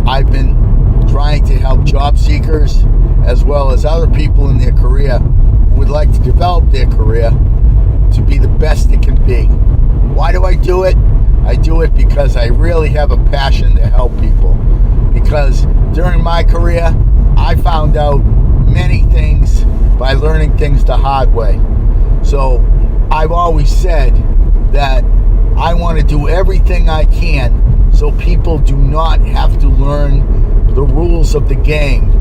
I've been trying to help job seekers as well as other people in their career who would like to develop their career to be the best it can be. Why do I do it? I do it because I really have a passion to help people. Because during my career, I found out many things by learning things the hard way. So I've always said that I want to do everything I can so people do not have to learn the rules of the game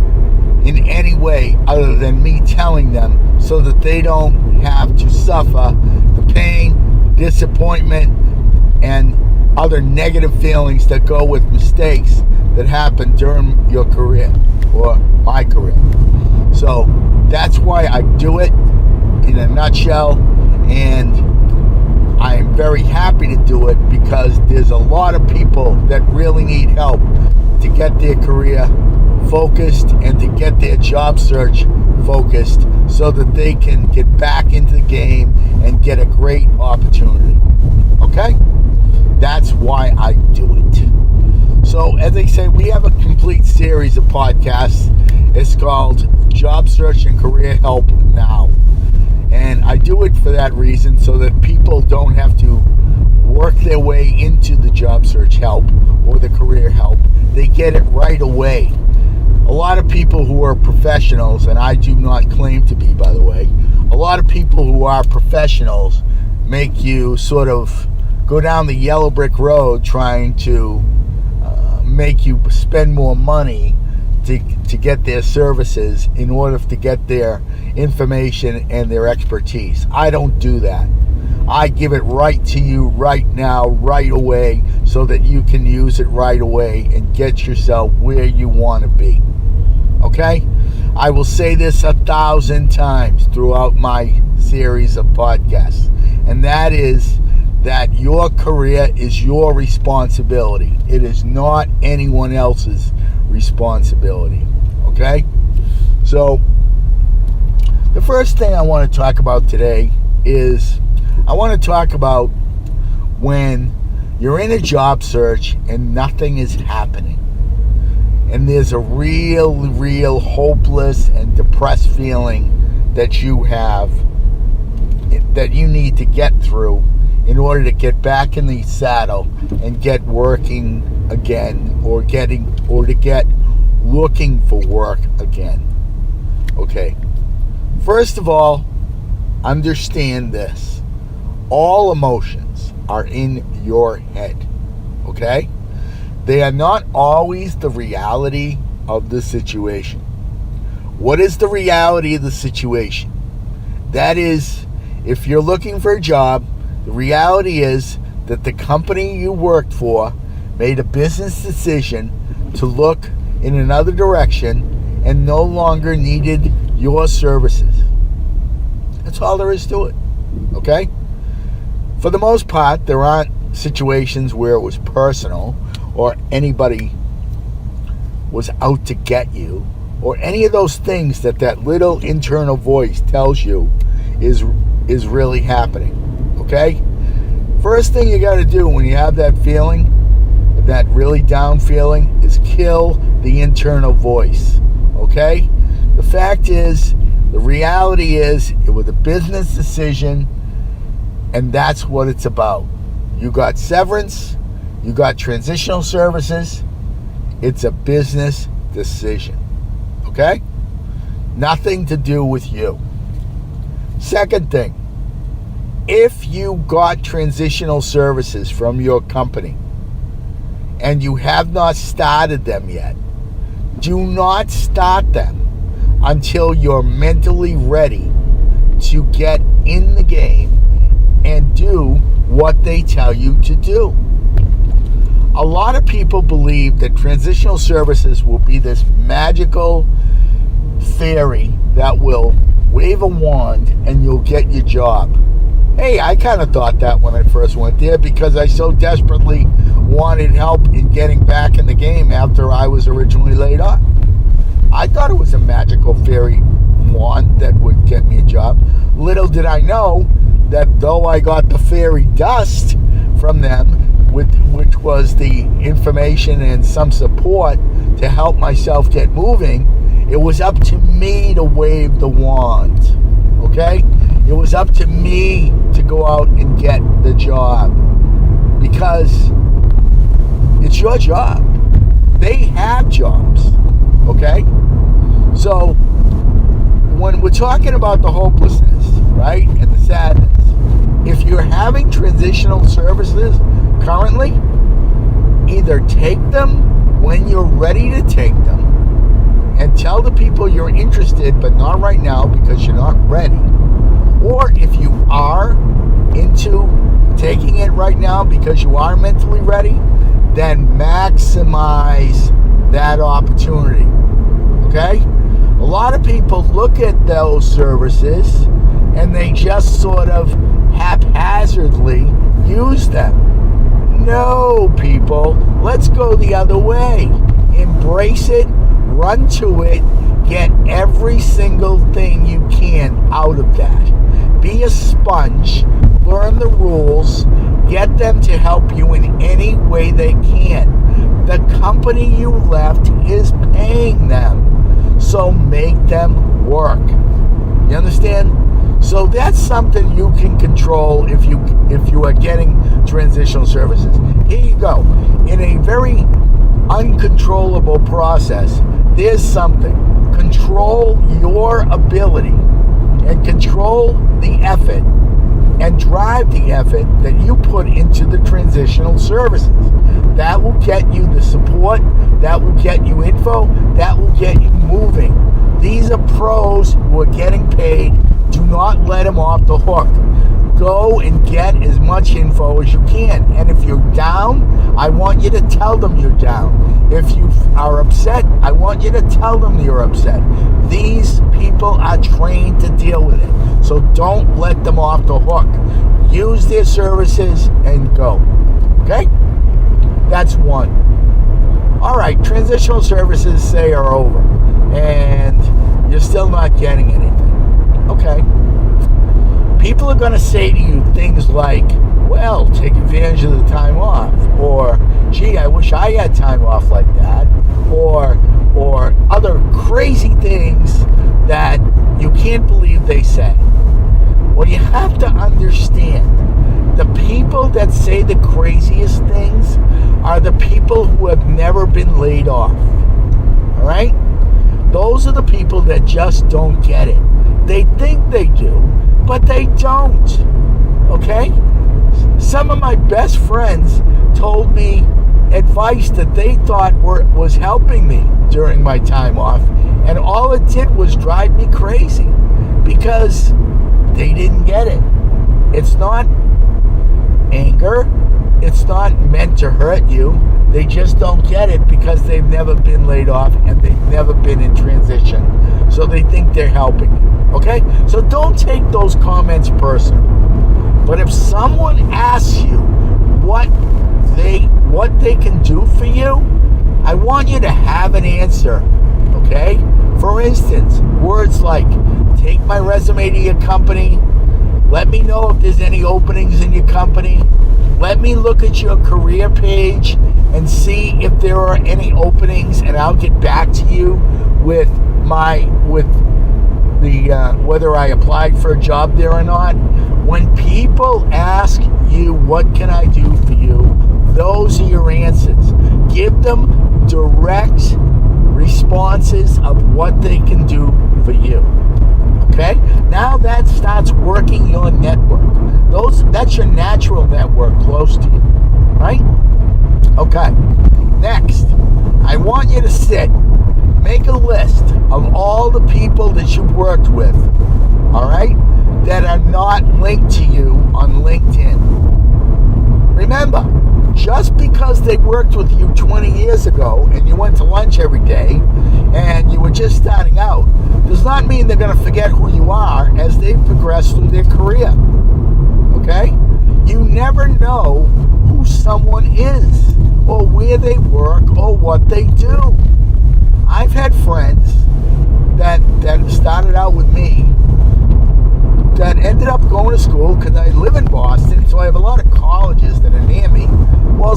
in any way other than me telling them, so that they don't have to suffer the pain, disappointment, and other negative feelings that go with mistakes that happen during your career or my career. So that's why I do it in a nutshell, and I am very happy to do it because there's a lot of people that really need help to get their career focused and to get their job search focused so that they can get back into the game and get a great opportunity. Okay? That's why I do it. So, as I say, we have a complete series of podcasts. It's called Job Search and Career Help Now. And I do it for that reason, so that people don't have to work their way into the job search help or the career help. They get it right away. A lot of people who are professionals, and I do not claim to be, by the way, a lot of people who are professionals make you sort of go down the yellow brick road trying to make you spend more money to get their services in order to get their information and their expertise. I don't do that. I give it right to you right now, right away, so that you can use it right away and get yourself where you want to be. Okay? I will say this 1,000 times throughout my series of podcasts, and that is that your career is your responsibility. It is not anyone else's responsibility. Okay? So, the first thing I want to talk about today is I want to talk about when you're in a job search and nothing is happening. And there's a real hopeless and depressed feeling that you have, that you need to get through in order to get back in the saddle and get working again, or to get looking for work again. Okay. First of all, understand this. All emotions are in your head. Okay? They are not always the reality of the situation. What is the reality of the situation? That is, if you're looking for a job, the reality is that the company you worked for made a business decision to look in another direction and no longer needed your services. That's all there is to it. Okay? For the most part, there aren't situations where it was personal, or anybody was out to get you, or any of those things that little internal voice tells you is really happening. Okay? First thing you got to do when you have that feeling, that really down feeling, is kill the internal voice. Okay? The fact is, the reality is, it was a business decision, and that's what it's about. You got severance, you got transitional services. It's a business decision. Okay? Nothing to do with you. Second thing, if you got transitional services from your company and you have not started them yet, do not start them until you're mentally ready to get in the game and do what they tell you to do. A lot of people believe that transitional services will be this magical fairy that will wave a wand and you'll get your job. Hey, I kind of thought that when I first went there, because I so desperately wanted help in getting back in the game after I was originally laid off. I thought it was a magical fairy wand that would get me a job. Little did I know that though I got the fairy dust from them, which was the information and some support to help myself get moving. It was up to me to wave the wand, okay? It was up to me to go out and get the job, because it's your job. They have jobs, okay? So when we're talking about the hopelessness, right, and the sadness, if you're having transitional services currently, either take them when you're ready to take them and tell the people you're interested, but not right now because you're not ready. Or if you are into taking it right now because you are mentally ready, then maximize that opportunity, okay? A lot of people look at those services and they just sort of haphazardly use them. No, people, let's go the other way. Embrace it, run to it, get every single thing you can out of that. Be a sponge, learn the rules, get them to help you in any way they can. The company you left is paying them, so make them work. You understand? So that's something you can control if you are getting transitional services. Here you go. In a very uncontrollable process, there's something. Control your ability and control the effort and drive the effort that you put into the transitional services. That will get you the support, that will get you info, that will get you moving. These are pros who are getting paid. Do not let them off the hook. Go and get as much info as you can. And if you're down, I want you to tell them you're down. If you are upset, I want you to tell them you're upset. These people are trained to deal with it. So don't let them off the hook. Use their services and go. Okay? That's one. All right, transitional services say are over and you're still not getting anything. Okay. People are going to say to you things like, well, take advantage of the time off, or gee, I wish I had time off like that, or other crazy things that you can't believe they say. Well, you have to understand, the people that say the craziest things are the people who have never been laid off. All right? Those are the people that just don't get it. They think they do, but they don't. Okay? Some of my best friends told me advice that they thought was helping me during my time off, and all it did was drive me crazy because they didn't get it. It's not anger. It's not meant to hurt you. They just don't get it because they've never been laid off and they've never been in transition. So they think they're helping you. Okay? So don't take those comments personal. But if someone asks you what they can do for you, I want you to have an answer. Okay? For instance, words like, take my resume to your company. Let me know if there's any openings in your company. Let me look at your career page and see if there are any openings, and I'll get back to you with whether I applied for a job there or not. When people ask you, what can I do for you? Those are your answers. Give them direct responses of what they can do for you. Okay? Now that starts working your network. That's your natural network close to you. Right? Okay. Next, I want you to make a list of all the people that you've worked with, all right, that are not linked to you on LinkedIn. Remember, just because they worked with you 20 years ago and you went to lunch every day and you were just starting out, does not mean they're going to forget who you are as they progress through their career. Okay? You never know who someone is or where they work or what they do. I've had friends that started out with me that ended up going to school because I live in Boston, so I have a lot of colleges that are near me. Well,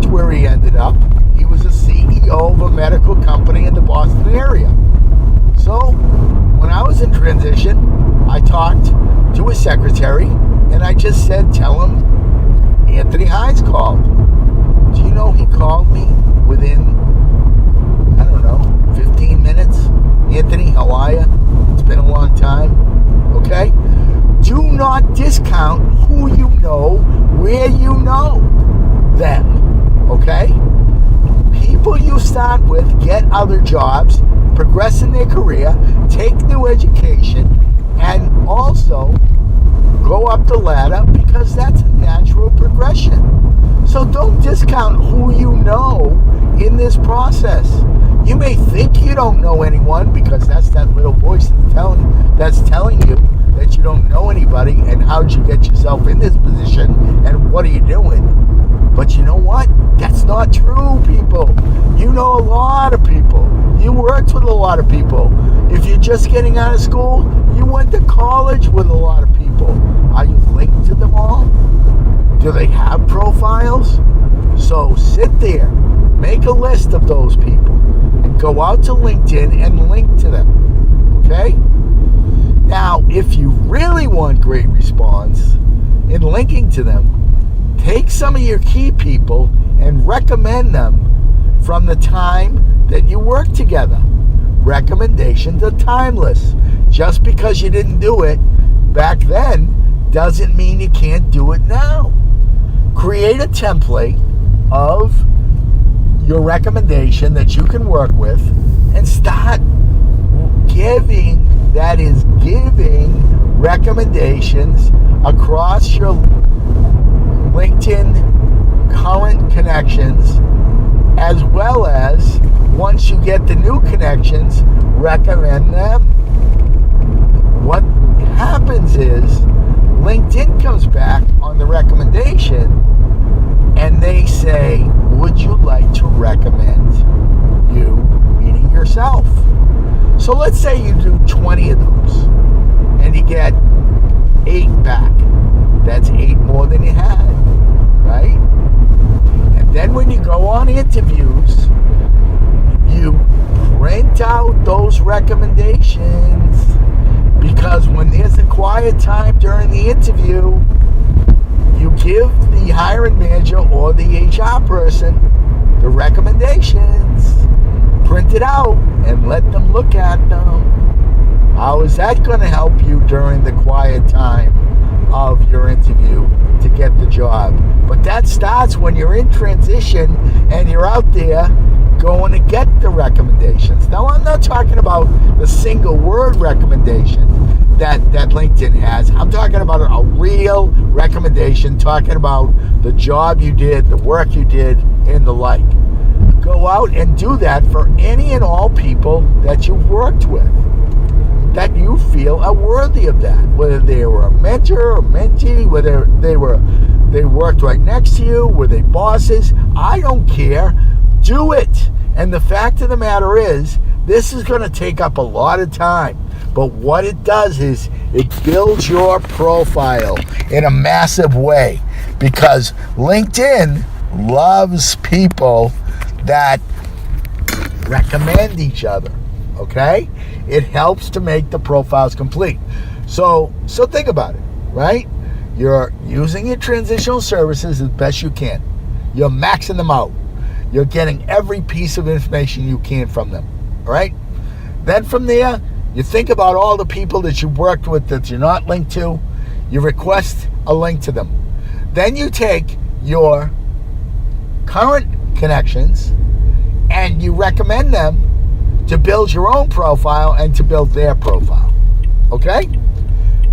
looked where he ended up. He was a CEO of a medical company in the Boston area. So when I was in transition, I talked to his secretary and I just said, tell him Anthony Hines called. Do you know he called me within, 15 minutes? Anthony, how are you? It's been a long time. Okay? Do not discount who you know, where you know them. Okay? People you start with get other jobs, progress in their career, take new education, and also go up the ladder because that's a natural progression. So don't discount who you know in this process. You may think you don't know anyone because that's that little voice that's telling you that you don't know anybody and how'd you get yourself in this position and what are you doing. But you know what? That's not true, people. You know a lot of people. You worked with a lot of people. If you're just getting out of school, you went to college with a lot of people. Are you linked to them all? Do they have profiles? So sit there, make a list of those people, and go out to LinkedIn and link to them. Okay? Now, if you really want great response in linking to them, take some of your key people and recommend them from the time that you work together. Recommendations are timeless. Just because you didn't do it back then doesn't mean you can't do it now. Create a template of your recommendation that you can work with and start giving recommendations across your LinkedIn current connections, as well as once you get the new connections, recommend them. What happens is LinkedIn comes back on the recommendation and they say, would you like to recommend you, meaning yourself? So let's say you do 20 of those and you get 8 back. That's 8 more than you had, right? And then when you go on interviews, you print out those recommendations, because when there's a quiet time during the interview, you give the hiring manager or the HR person the recommendations, print it out, and let them look at them. How is that going to help you during the quiet time of your interview to get the job? But that starts when you're in transition and you're out there going to get the recommendations. Now, I'm not talking about the single word recommendation that LinkedIn has. I'm talking about a real recommendation, talking about the job you did, the work you did, and the like. Go out and do that for any and all people that you've worked with, that you feel are worthy of that, whether they were a mentor or mentee, whether they worked right next to you, were they bosses, I don't care. Do it. And the fact of the matter is, this is going to take up a lot of time, but what it does is it builds your profile in a massive way, because LinkedIn loves people that recommend each other. Okay? It helps to make the profiles complete. So think about it, right? You're using your transitional services as best you can. You're maxing them out. You're getting every piece of information you can from them. All right? Then from there, you think about all the people that you worked with that you're not linked to. You request a link to them. Then you take your current connections and you recommend them to build your own profile and to build their profile. Okay?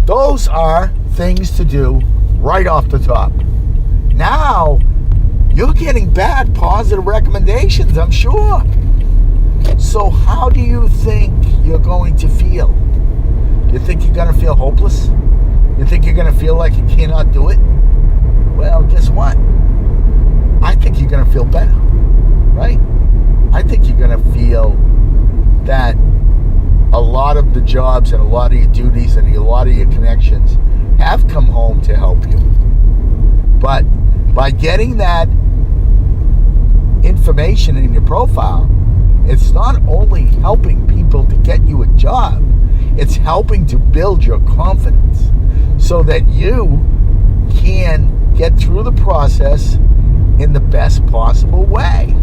Those are things to do right off the top. Now, you're getting back positive recommendations, I'm sure. So how do you think you're going to feel? You think you're going to feel hopeless? You think you're going to feel like you cannot do it? Well, guess what? I think you're going to feel better, right? I think you're going to feel that a lot of the jobs and a lot of your duties and a lot of your connections have come home to help you. But by getting that information in your profile, it's not only helping people to get you a job, it's helping to build your confidence so that you can get through the process in the best possible way,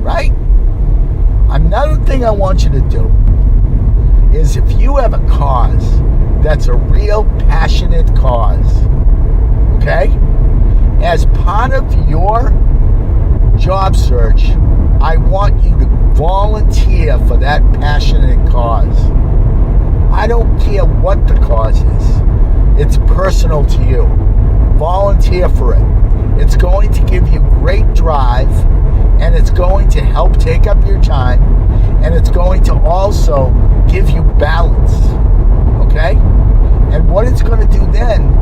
right? Another thing I want you to do is, if you have a cause that's a real passionate cause, okay, as part of your job search, I want you to volunteer for that passionate cause. I don't care what the cause is. It's personal to you. Volunteer for it. It's going to give you great drive, and it's going to help take up your time, and it's going to also give you balance, okay? And what it's going to do then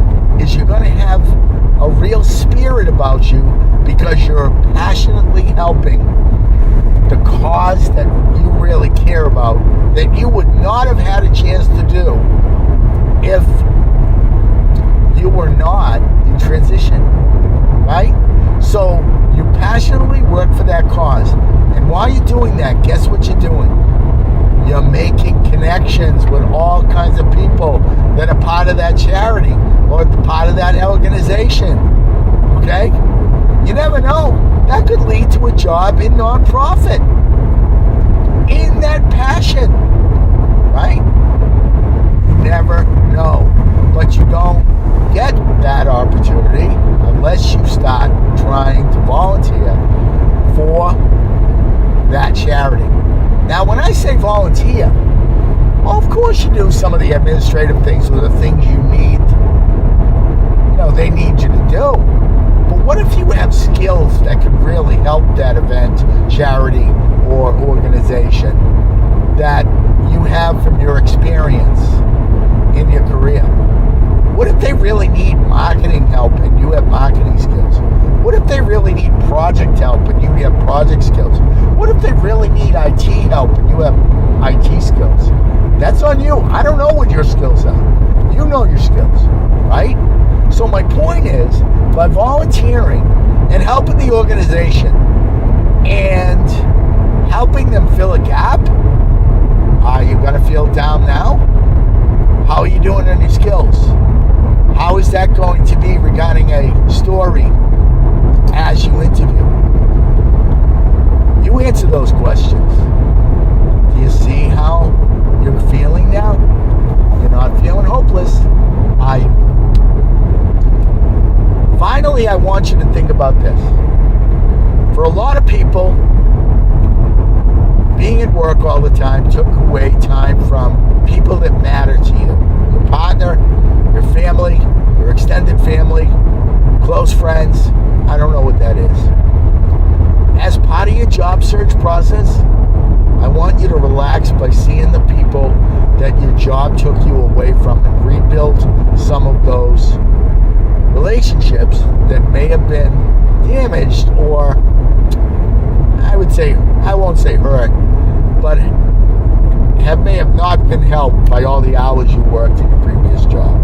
is you're going to have a real spirit about you because you're passionately helping the cause that you really care about, that you would not have had a chance to do if you were not in transition, right? So you passionately work for that cause. And while you're doing that, guess what you're doing? You're making connections with all kinds of people that are part of that charity or part of that organization, okay? You never know. That could lead to a job in nonprofit, in that passion, right? You never know. But you don't get that opportunity unless you start trying to volunteer for that charity. Now, when I say volunteer, well, of course you do some of the administrative things or the things you need, they need you to do. But what if you have skills that can really help that event, charity, or organization that you have from your experience in your career? What if they really need marketing help and you have marketing skills? What if they really need project help and you have project skills? What if they really need IT help and you have IT skills? That's on you. I don't know what your skills are. You know your skills, right? So my point is, by volunteering and helping the organization and helping them fill a gap, are you going to feel down now? How are you doing on your skills? How is that going to be regarding a story as you interview? You answer those questions. Do you see how you're feeling now? You're not feeling hopeless. Finally, I want you to think about this. For a lot of people, being at work all the time took away time from people that matter to you. Your partner, your family, your extended family, close friends. I don't know what that is. As part of your job search process, I want you to relax by seeing the people that your job took you away from and rebuild some of those relationships that may have been damaged, or I won't say hurt, but may have not been helped by all the hours you worked in your previous job.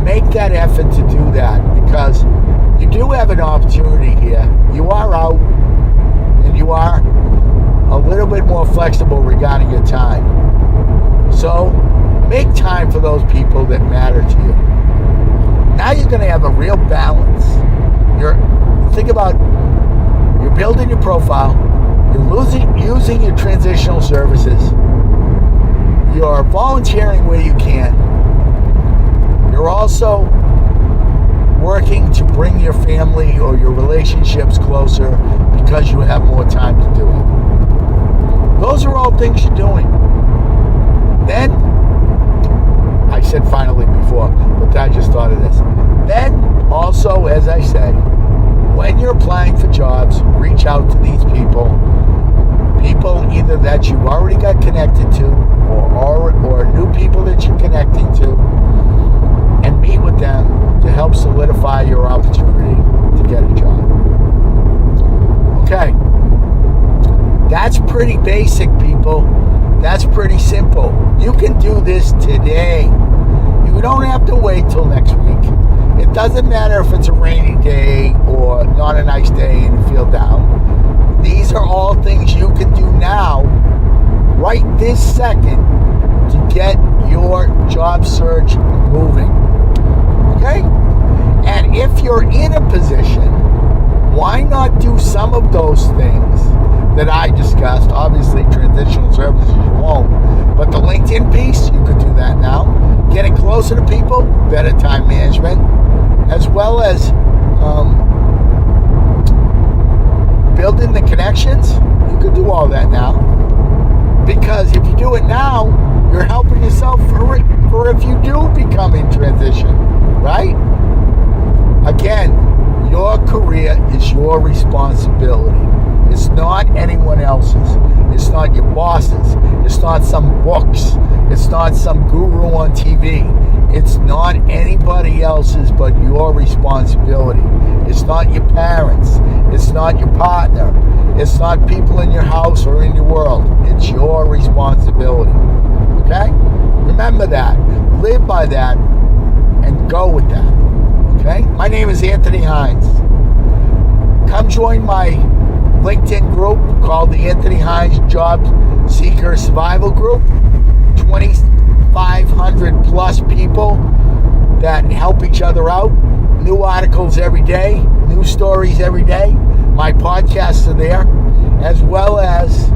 Make that effort to do that, because you do have an opportunity here. You are out, and you are a little bit more flexible regarding your time. So make time for those people that matter to you. Now you're going to have a real balance. Think about, you're building your profile, you're using your transitional services, you're volunteering where you can, you're also working to bring your family or your relationships closer because you have more time to do it. Those are all things you're doing. Then, I said finally before, but I just thought of this. Then, also, as I said, when you're applying for jobs, reach out to these people either that you've already got connected to or new people that you're connecting to, and meet with them to help solidify your opportunity to get a job. Okay. That's pretty basic, people. That's pretty simple. You can do this today. You don't have to wait till next week. It doesn't matter if it's a rainy day or not a nice day and you feel down. These are all things you can do now, right this second, to get your job search moving. Okay? And if you're in a position, why not do some of those things that I discussed? Obviously, transitional services you won't, but the LinkedIn piece, you could do that now. Getting closer to people, better time management, as well as building the connections. You could do all that now, because if you do it now, you're helping yourself for if you do become in transition, right? Again, your career is your responsibility. It's not anyone else's. It's not your boss's. It's not some books. It's not some guru on TV. It's not anybody else's but your responsibility. It's not your parents. It's not your partner. It's not people in your house or in your world. It's your responsibility. Okay? Remember that. Live by that and go with that. Okay? My name is Anthony Hines. Come join my LinkedIn group called the Anthony Hines Job Seeker Survival Group. 2,500 plus people that help each other out. New articles every day, new stories every day. My podcasts are there, as well as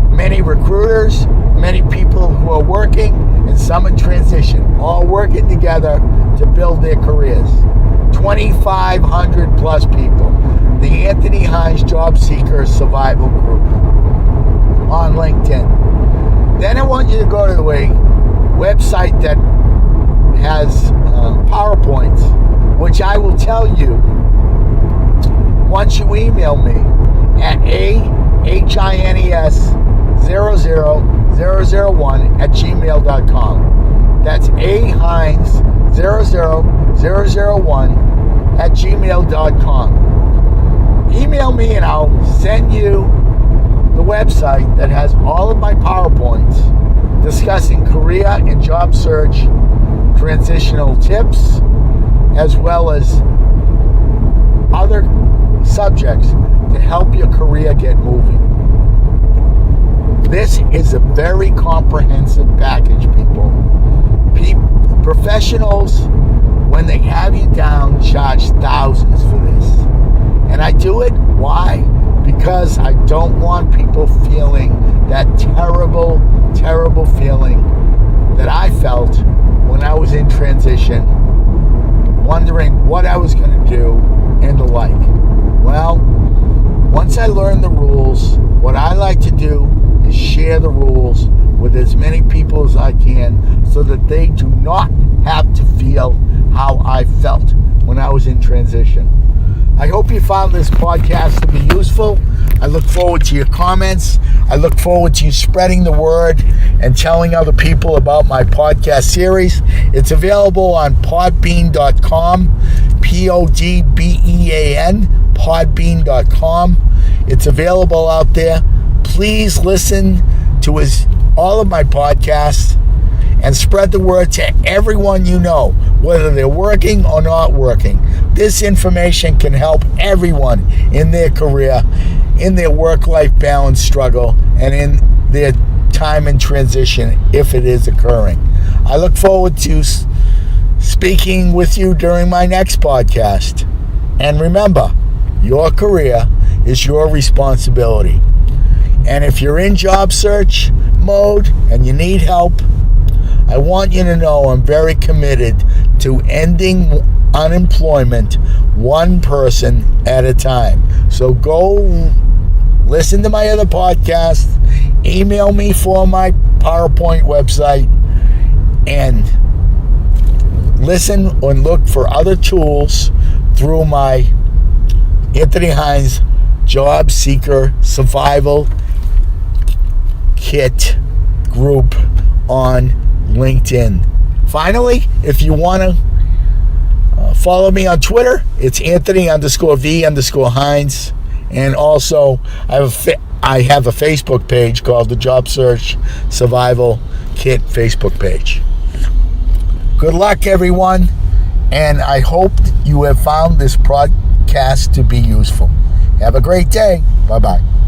many recruiters, many people who are working, and some in transition, all working together to build their careers. 2,500 plus people. The Anthony Hines Job Seeker Survival Group on LinkedIn. Then I want you to go to a website that has PowerPoints, which I will tell you once you email me at ahines00001@gmail.com. That's ahines00001@gmail.com. Email me and I'll send you the website that has all of my PowerPoints discussing career and job search transitional tips, as well as other subjects to help your career get moving. This is a very comprehensive package, people. Professionals, when they have you down, charge thousands for this. And I do it, why? Because I don't want people feeling that terrible, terrible feeling that I felt when I was in transition, wondering what I was going to do and the like. Well, once I learned the rules, what I like to do is share the rules with as many people as I can so that they do not have to feel how I felt when I was in transition. I hope you found this podcast to be useful. I look forward to your comments. I look forward to you spreading the word and telling other people about my podcast series. It's available on podbean.com, Podbean, podbean.com. It's available out there. Please listen to all of my podcasts and spread the word to everyone you know, whether they're working or not working. This information can help everyone in their career, in their work-life balance struggle, and in their time in transition if it is occurring. I look forward to speaking with you during my next podcast. And remember, your career is your responsibility. And if you're in job search mode and you need help, I want you to know I'm very committed to ending unemployment one person at a time. So go listen to my other podcasts, email me for my PowerPoint website, and listen and look for other tools through my Anthony Hines Job Seeker Survival Kit group on LinkedIn. Finally, if you want to follow me on Twitter, it's Anthony_V_Hines. And also, I have a Facebook page called the Job Search Survival Kit Facebook page. Good luck, everyone, And I hope you have found this podcast to be useful. Have a great day. Bye-bye.